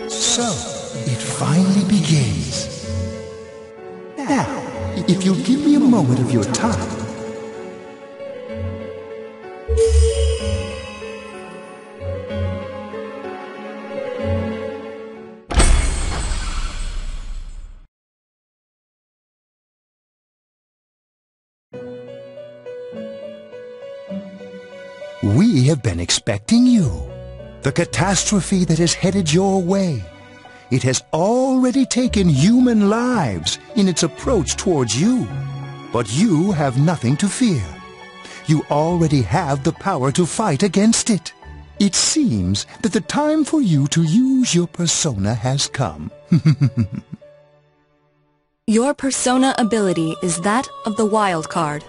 So, it finally begins. Now, if you'll give me a moment of your time. We have been expecting you. The catastrophe that is headed your way. It has already taken human lives in its approach towards you. But you have nothing to fear. You already have the power to fight against it. It seems that the time for you to use your persona has come. Your persona ability is that of the wild card.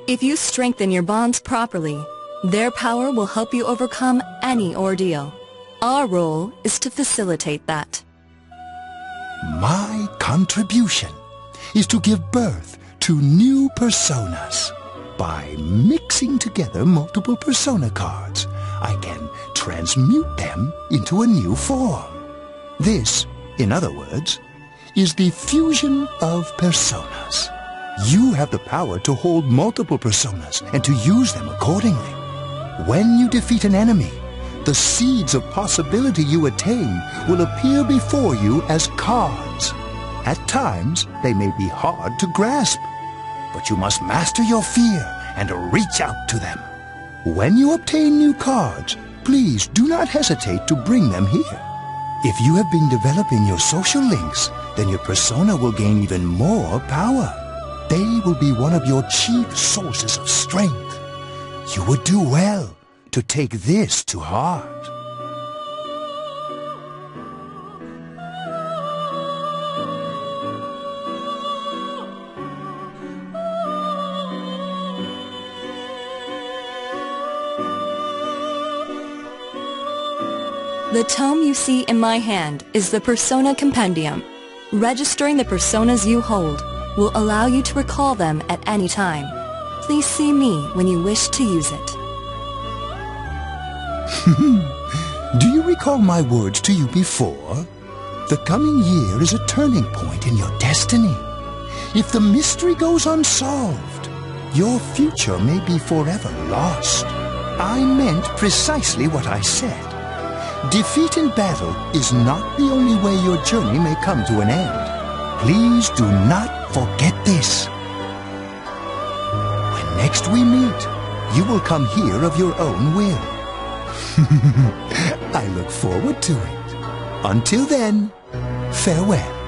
If you strengthen your bonds properly, their power will help you overcome any ordeal. Our role is to facilitate that. My contribution is to give birth to new personas. By mixing together multiple persona cards, I can transmute them into a new form. This, in other words, is the fusion of personas. You have the power to hold multiple personas and to use them accordingly. When you defeat an enemy, the seeds of possibility you attain will appear before you as cards. At times, they may be hard to grasp, but you must master your fear and reach out to them. When you obtain new cards, please do not hesitate to bring them here. If you have been developing your social links, then your persona will gain even more power. They will be one of your chief sources of strength. You would do well to take this to heart. The tome you see in my hand is the Persona Compendium. Registering the personas you hold will allow you to recall them at any time. Please see me when you wish to use it. Do you recall my words to you before? The coming year is a turning point in your destiny. If the mystery goes unsolved, your future may be forever lost. I meant precisely what I said. Defeat in battle is not the only way your journey may come to an end. Please do not forget this. When next we meet, you will come here of your own will. I look forward to it. Until then, farewell.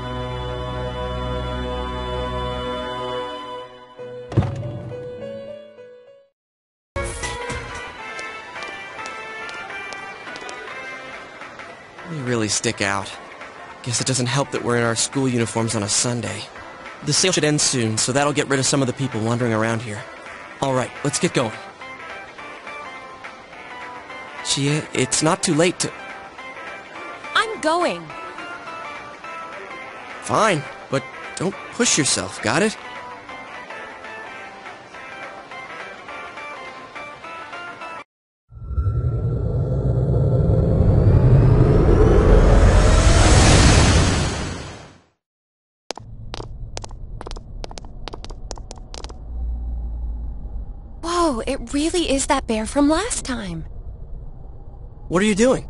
We really stick out. Guess it doesn't help that we're in our school uniforms on a Sunday. The sale should end soon, so that'll get rid of some of the people wandering around here. Alright, let's get going. Chia, it's not too late to... I'm going. Fine, but don't push yourself, got it? Whoa, it really is that bear from last time. What are you doing?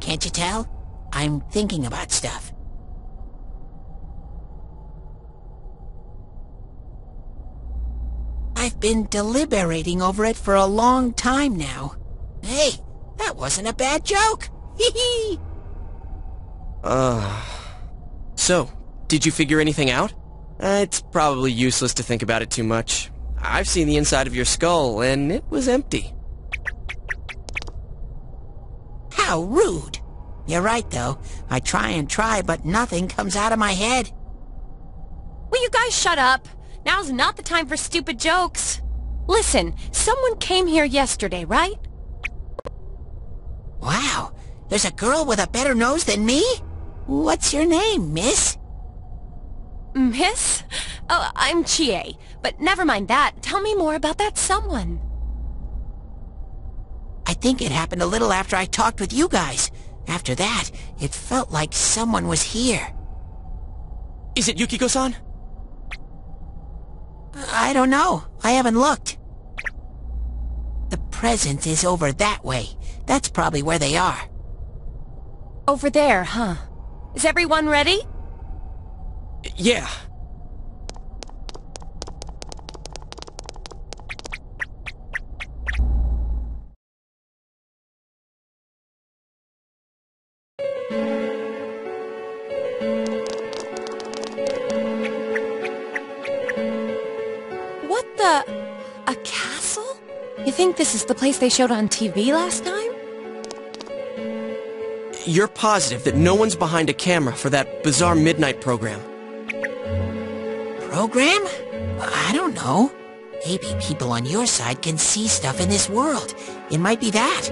Can't you tell? I'm thinking about stuff. I've been deliberating over it for a long time now. Hey, that wasn't a bad joke! Hee hee! So, did you figure anything out? It's probably useless to think about it too much. I've seen the inside of your skull, and it was empty. How rude! You're right, though. I try and try, but nothing comes out of my head. Will you guys shut up? Now's not the time for stupid jokes. Listen, someone came here yesterday, right? Wow, there's a girl with a better nose than me? What's your name, miss? Miss? Oh, I'm Chie. But never mind that. Tell me more about that someone. I think it happened a little after I talked with you guys. After that, it felt like someone was here. Is it Yukiko-san? I don't know. I haven't looked. The presence is over that way. That's probably where they are. Over there, huh? Is everyone ready? Yeah. What the... A castle? You think this is the place they showed on TV last time? You're positive that no one's behind a camera for that bizarre midnight program? Program? I don't know. Maybe people on your side can see stuff in this world. It might be that.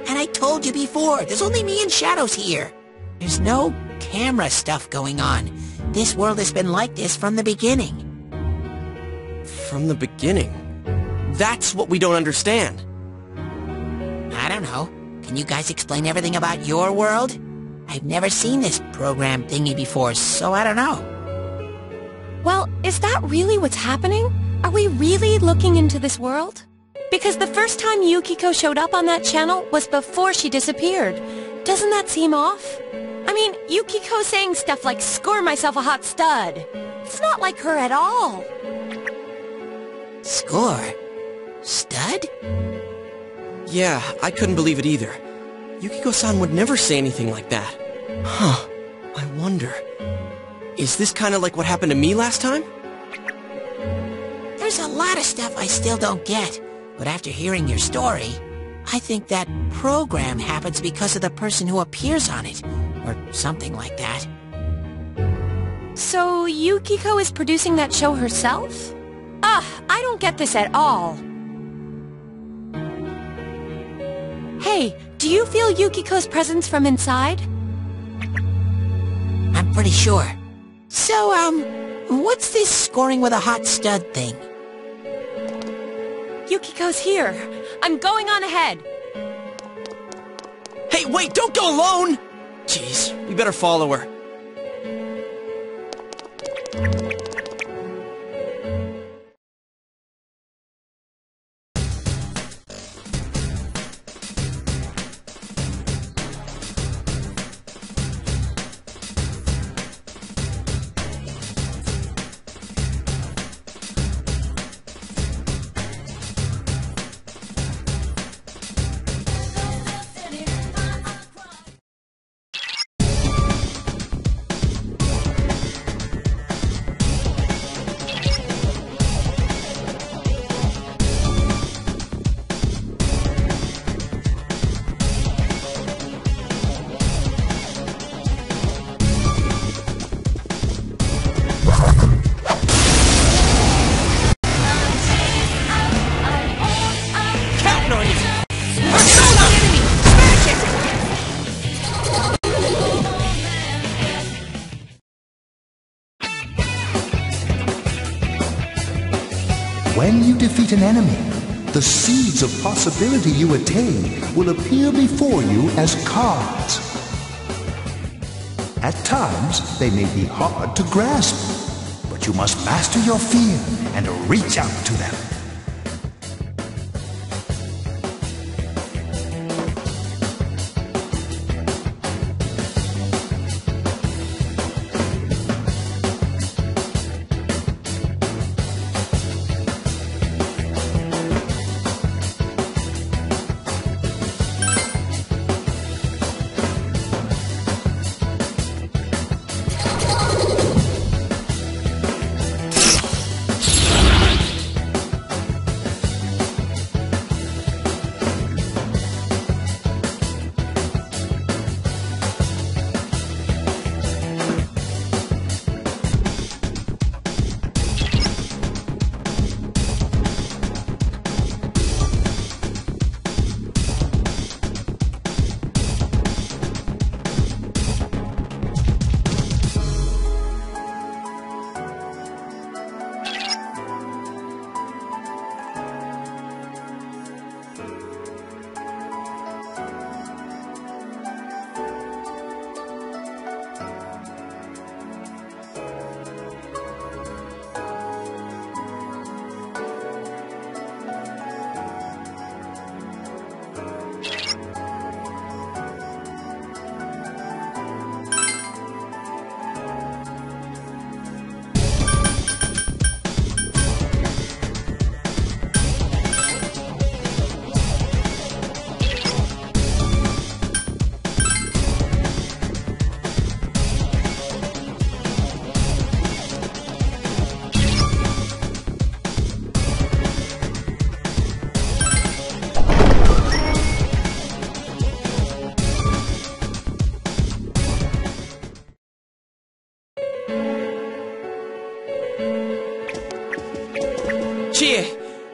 And I told you before, there's only me and Shadows here. There's no camera stuff going on. This world has been like this from the beginning. From the beginning? That's what we don't understand. I don't know. Can you guys explain everything about your world? I've never seen this program thingy before, so I don't know. Well, is that really what's happening? Are we really looking into this world? Because the first time Yukiko showed up on that channel was before she disappeared. Doesn't that seem off? I mean, Yukiko saying stuff like, "Score myself a hot stud." It's not like her at all. Score? Stud? Yeah, I couldn't believe it either. Yukiko-san would never say anything like that. Huh. I wonder... Is this kind of like what happened to me last time? There's a lot of stuff I still don't get. But after hearing your story, I think that program happens because of the person who appears on it. Or something like that. So Yukiko is producing that show herself? I don't get this at all. Hey, do you feel Yukiko's presence from inside? I'm pretty sure. So, what's this scoring with a hot stud thing? Yukiko's here. I'm going on ahead. Hey, wait, don't go alone! Jeez, we better follow her. When you defeat an enemy, the seeds of possibility you attain will appear before you as cards. At times, they may be hard to grasp, but you must master your fear and reach out to them.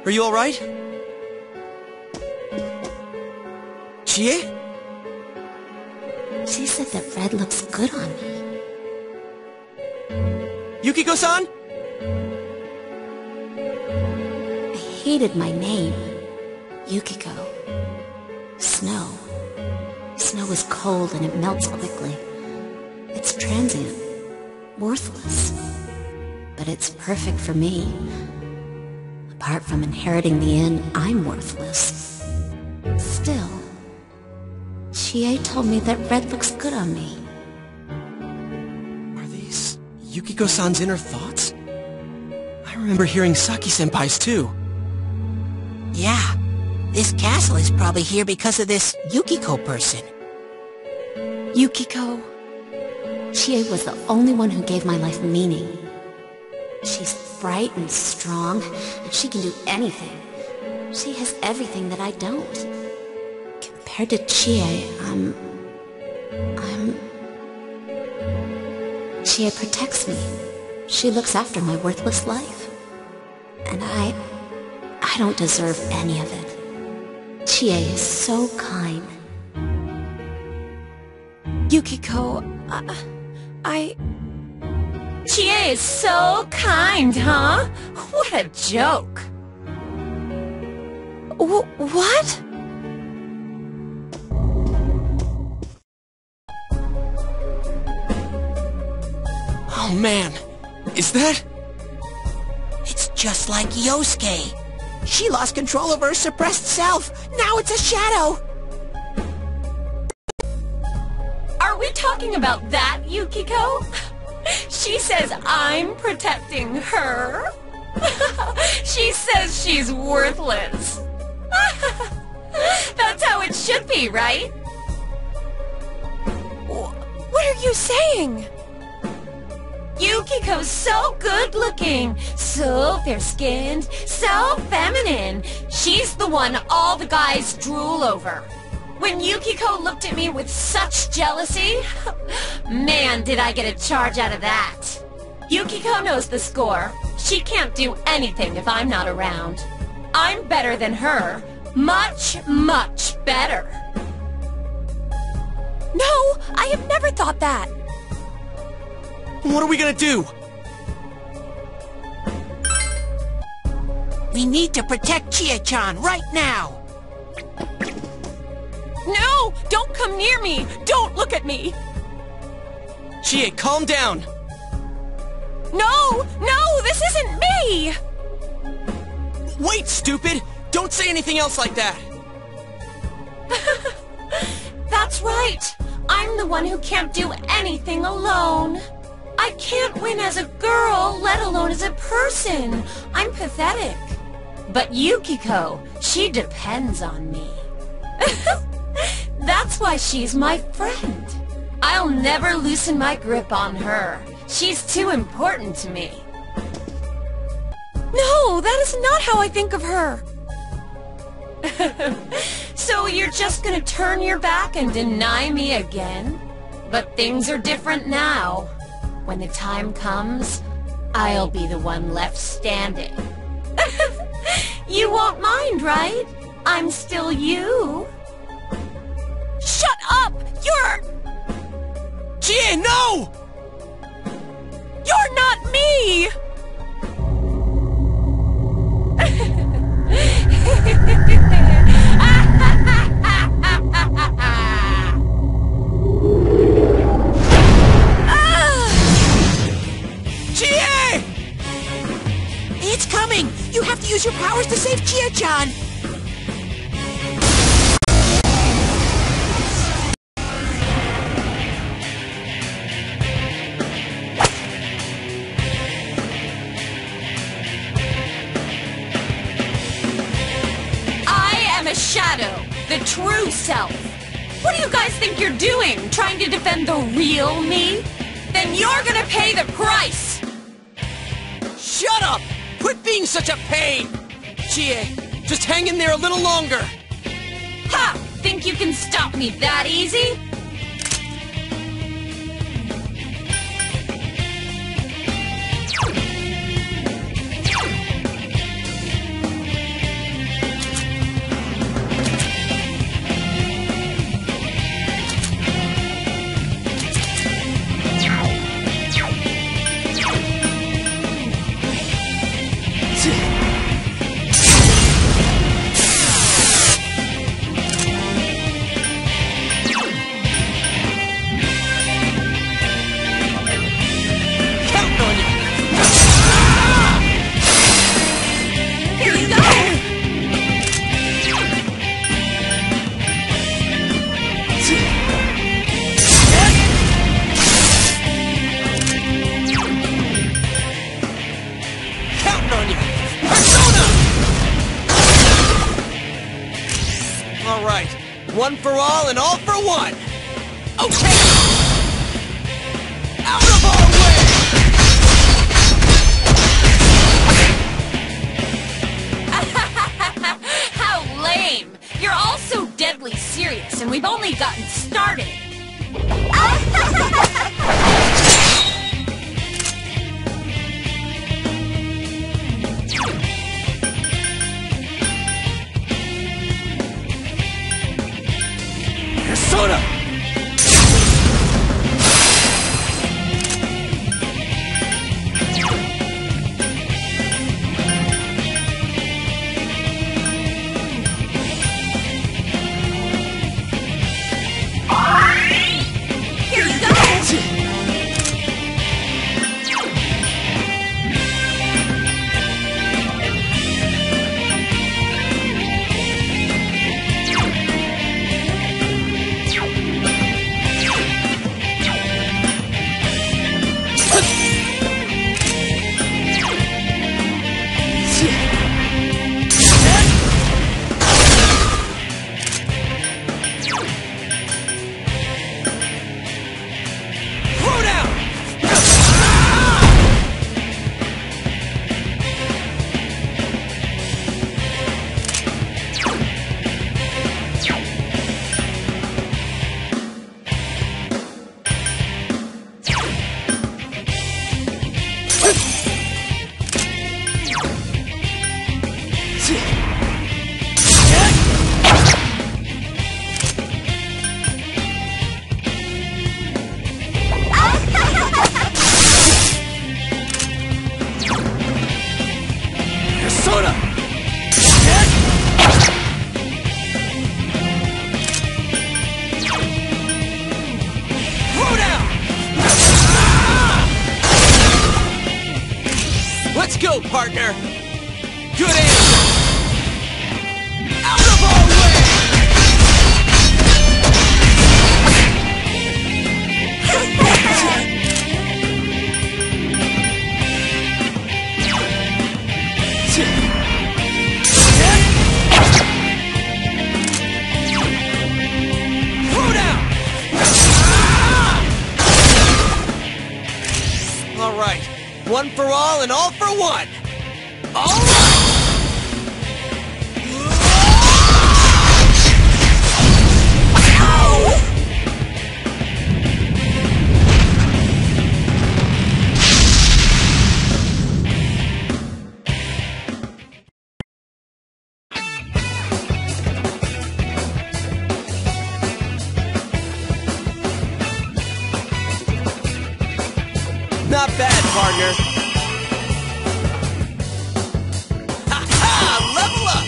Are you alright? Chie? She said that red looks good on me. Yukiko-san? I hated my name. Yukiko. Snow. Snow is cold and it melts quickly. It's transient. Worthless. But it's perfect for me. Apart from inheriting the inn, I'm worthless. Still, Chie told me that red looks good on me. Are these Yukiko-san's inner thoughts? I remember hearing Saki-senpai's too. Yeah, this castle is probably here because of this Yukiko person. Yukiko. Chie was the only one who gave my life meaning. She's bright and strong, and she can do anything. She has everything that I don't. Compared to Chie, Chie protects me. She looks after my worthless life. And I don't deserve any of it. Chie is so kind. Yukiko, Chie is so kind, huh? What a joke. What? Oh man, is that? It's just like Yosuke. She lost control of her suppressed self. Now it's a shadow. Are we talking about that, Yukiko? She says I'm protecting her. She says she's worthless. That's how it should be, right? What are you saying? Yukiko's so good-looking, so fair-skinned, so feminine. She's the one all the guys drool over. When Yukiko looked at me with such jealousy, man, did I get a charge out of that. Yukiko knows the score. She can't do anything if I'm not around. I'm better than her. Much, much better. No, I have never thought that. What are we gonna do? We need to protect Chie-chan right now. No! Don't come near me! Don't look at me! Chie, calm down! No! No! This isn't me! Wait, stupid! Don't say anything else like that! That's right! I'm the one who can't do anything alone. I can't win as a girl, let alone as a person. I'm pathetic. But Yukiko, she depends on me. That's why she's my friend. I'll never loosen my grip on her. She's too important to me. No, that is not how I think of her. So you're just gonna turn your back and deny me again? But things are different now. When the time comes, I'll be the one left standing. You won't mind, right? I'm still you. Shut up! You're... Chie, no! You're not me! Chie! It's coming! You have to use your powers to save Chie-chan! A shadow, the true self. What do you guys think you're doing? Trying to defend the real me? Then you're gonna pay the price! Shut up! Quit being such a pain! Chie, just hang in there a little longer! Ha! Think you can stop me that easy? One for all and all for one! Okay! Out of our way! How lame! You're all so deadly serious, and we've only gotten started! Persona! Let's go, partner! Good answer! Out of our way! Throw down! All right. One for all and all for one! All right! Not bad, partner. Ha-ha! Level up!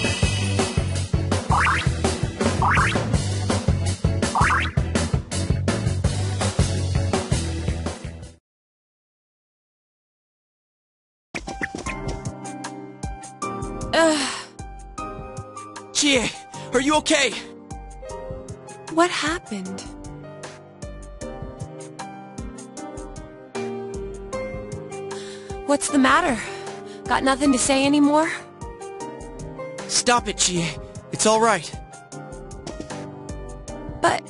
Chie, are you okay? What happened? What's the matter? Got nothing to say anymore? Stop it, Chie. It's all right. But...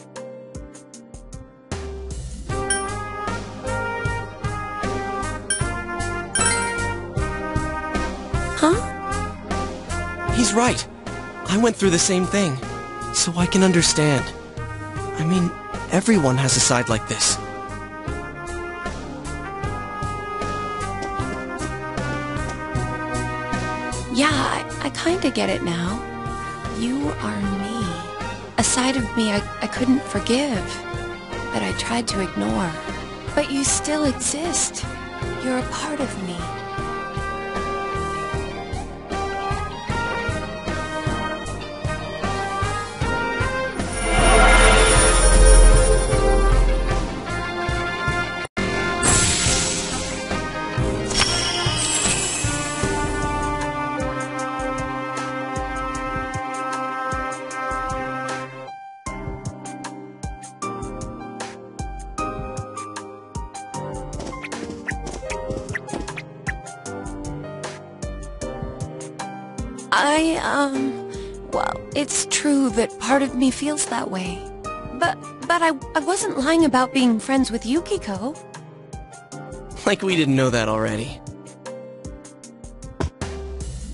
Huh? He's right. I went through the same thing, so I can understand. I mean, everyone has a side like this. Yeah, I kinda get it now. You are me. A side of me I couldn't forgive, that I tried to ignore. But you still exist. You're a part of me. Well, it's true that part of me feels that way. But I wasn't lying about being friends with Yukiko. Like we didn't know that already.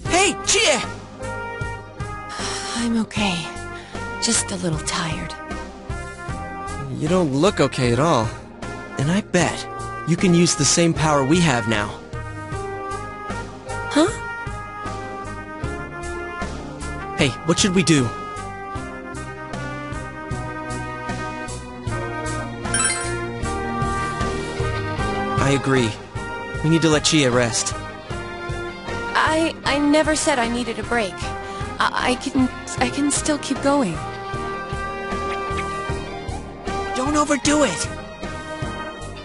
Hey, Chie! I'm okay. Just a little tired. You don't look okay at all. And I bet you can use the same power we have now. Huh? Hey, what should we do? I agree. We need to let Chie rest. I never said I needed a break. I can still keep going. Don't overdo it.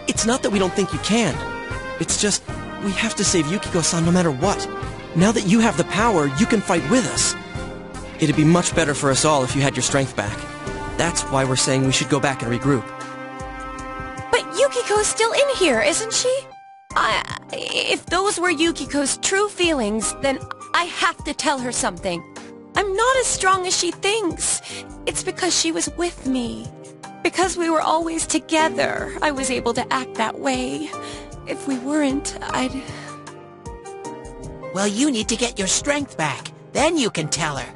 It's not that we don't think you can. It's just, we have to save Yukiko-san no matter what. Now that you have the power, you can fight with us. It'd be much better for us all if you had your strength back. That's why we're saying we should go back and regroup. But Yukiko's still in here, isn't she? If those were Yukiko's true feelings, then I have to tell her something. I'm not as strong as she thinks. It's because she was with me. Because we were always together, I was able to act that way. If we weren't, I'd... Well, you need to get your strength back. Then you can tell her.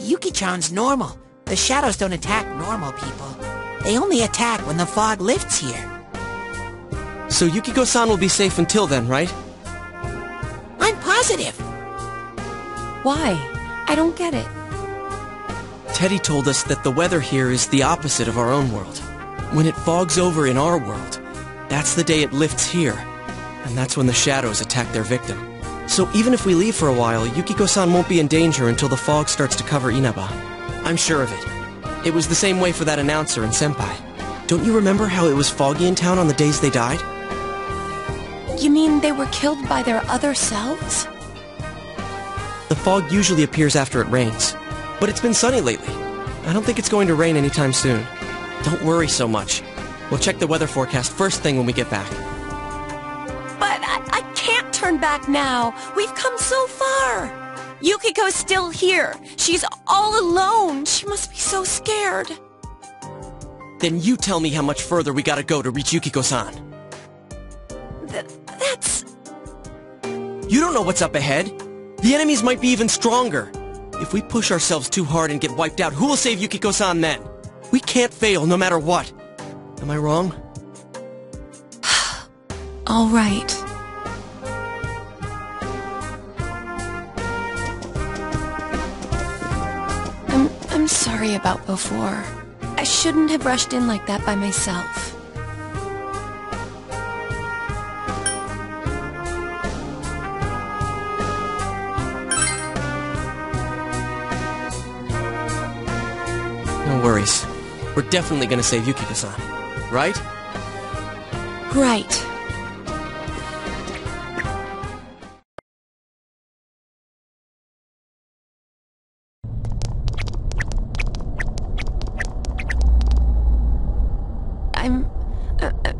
Yuki-chan's normal. The shadows don't attack normal people. They only attack when the fog lifts here. So Yukiko-san will be safe until then, right? I'm positive. Why? I don't get it. Teddy told us that the weather here is the opposite of our own world. When it fogs over in our world, that's the day it lifts here. And that's when the shadows attack their victim. So even if we leave for a while, Yukiko-san won't be in danger until the fog starts to cover Inaba. I'm sure of it. It was the same way for that announcer and Senpai. Don't you remember how it was foggy in town on the days they died? You mean they were killed by their other selves? The fog usually appears after it rains. But it's been sunny lately. I don't think it's going to rain anytime soon. Don't worry so much. We'll check the weather forecast first thing when we get back. But I can't turn back now. We've come so far. Yukiko's still here. She's all alone. She must be so scared. Then you tell me how much further we gotta go to reach Yukiko-san. That's... You don't know what's up ahead. The enemies might be even stronger. If we push ourselves too hard and get wiped out, who will save Yukiko-san then? We can't fail no matter what. Am I wrong? All right. I'm sorry about before. I shouldn't have rushed in like that by myself. No worries. We're definitely gonna save Yukiko-san. Right? Right.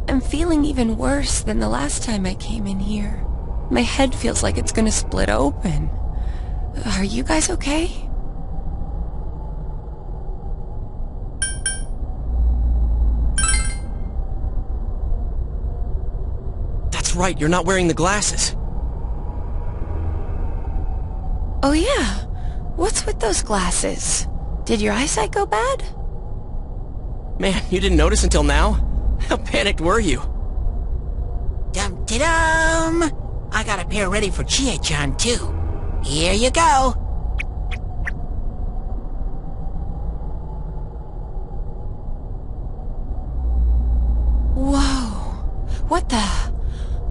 I'm feeling even worse than the last time I came in here. My head feels like it's gonna split open. Are you guys okay? That's right, you're not wearing the glasses. Oh yeah. What's with those glasses? Did your eyesight go bad? Man, you didn't notice until now? How panicked were you? Dum-de-dum! I got a pair ready for Chie-chan, too. Here you go. Whoa. What the...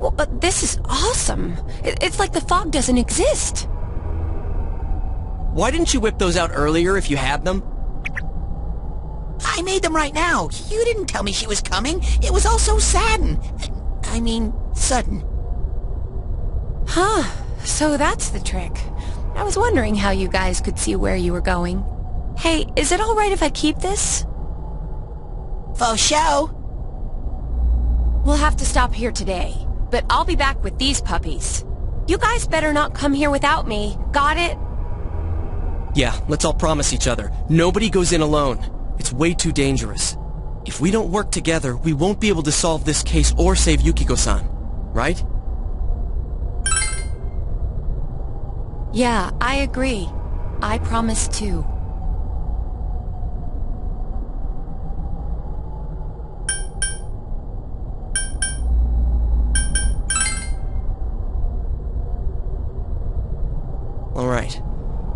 Well, but this is awesome. It's like the fog doesn't exist. Why didn't you whip those out earlier if you had them? I made them right now. You didn't tell me she was coming. It was all so sudden. Sudden. Huh. So that's the trick. I was wondering how you guys could see where you were going. Hey, is it alright if I keep this? For show. We'll have to stop here today, but I'll be back with these puppies. You guys better not come here without me. Got it? Yeah, let's all promise each other. Nobody goes in alone. It's way too dangerous. If we don't work together, we won't be able to solve this case or save Yukiko-san. Right? Yeah, I agree. I promise too. Alright.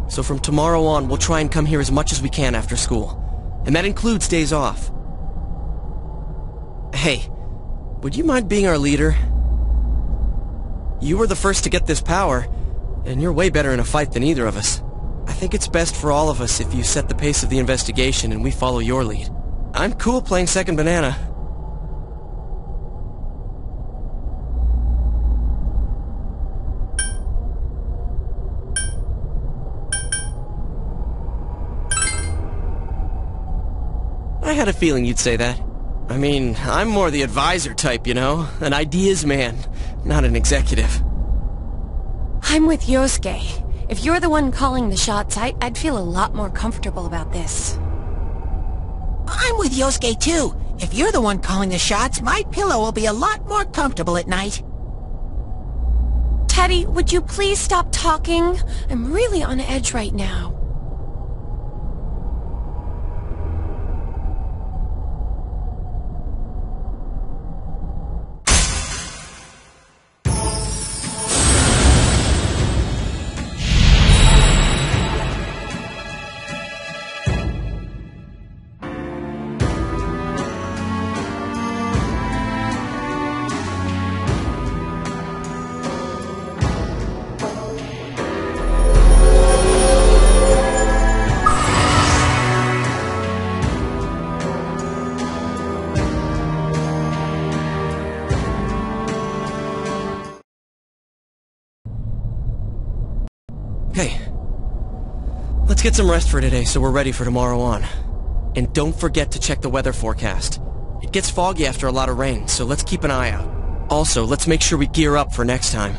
So from tomorrow on, we'll try and come here as much as we can after school. And that includes days off. Hey, would you mind being our leader? You were the first to get this power, and you're way better in a fight than either of us. I think it's best for all of us if you set the pace of the investigation and we follow your lead. I'm cool playing second banana. I had a feeling you'd say that. I mean, I'm more the advisor type, you know? An ideas man, not an executive. I'm with Yosuke. If you're the one calling the shots, I'd feel a lot more comfortable about this. I'm with Yosuke too. If you're the one calling the shots, my pillow will be a lot more comfortable at night. Teddy, would you please stop talking? I'm really on edge right now. Hey, let's get some rest for today so we're ready for tomorrow on. And don't forget to check the weather forecast. It gets foggy after a lot of rain, so let's keep an eye out. Also, let's make sure we gear up for next time.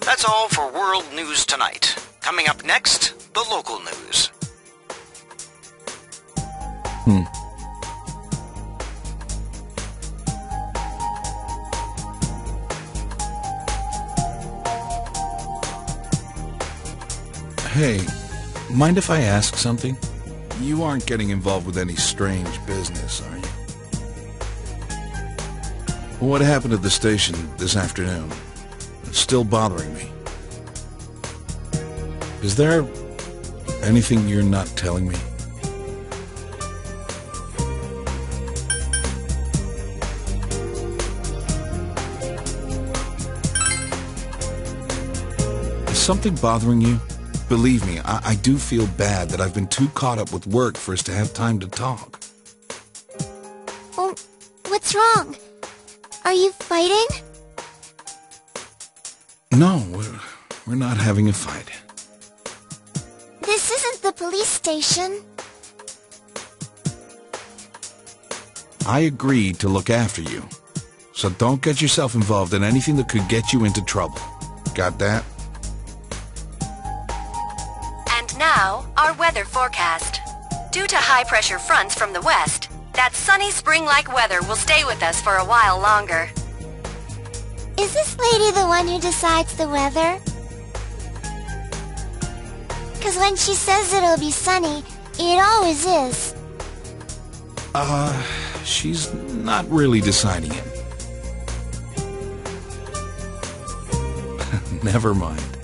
That's all for World News Tonight. Coming up next, the local news. Hey, mind if I ask something? You aren't getting involved with any strange business, are you? What happened at the station this afternoon? It's still bothering me. Is there anything you're not telling me? Is something bothering you? Believe me, I do feel bad that I've been too caught up with work for us to have time to talk. Oh, what's wrong? Are you fighting? No, we're not having a fight. This isn't the police station. I agreed to look after you. So don't get yourself involved in anything that could get you into trouble. Got that? And now, our weather forecast. Due to high-pressure fronts from the west, that sunny spring-like weather will stay with us for a while longer. Is this lady the one who decides the weather? 'Cause when she says it'll be sunny, it always is. She's not really deciding it. Never mind.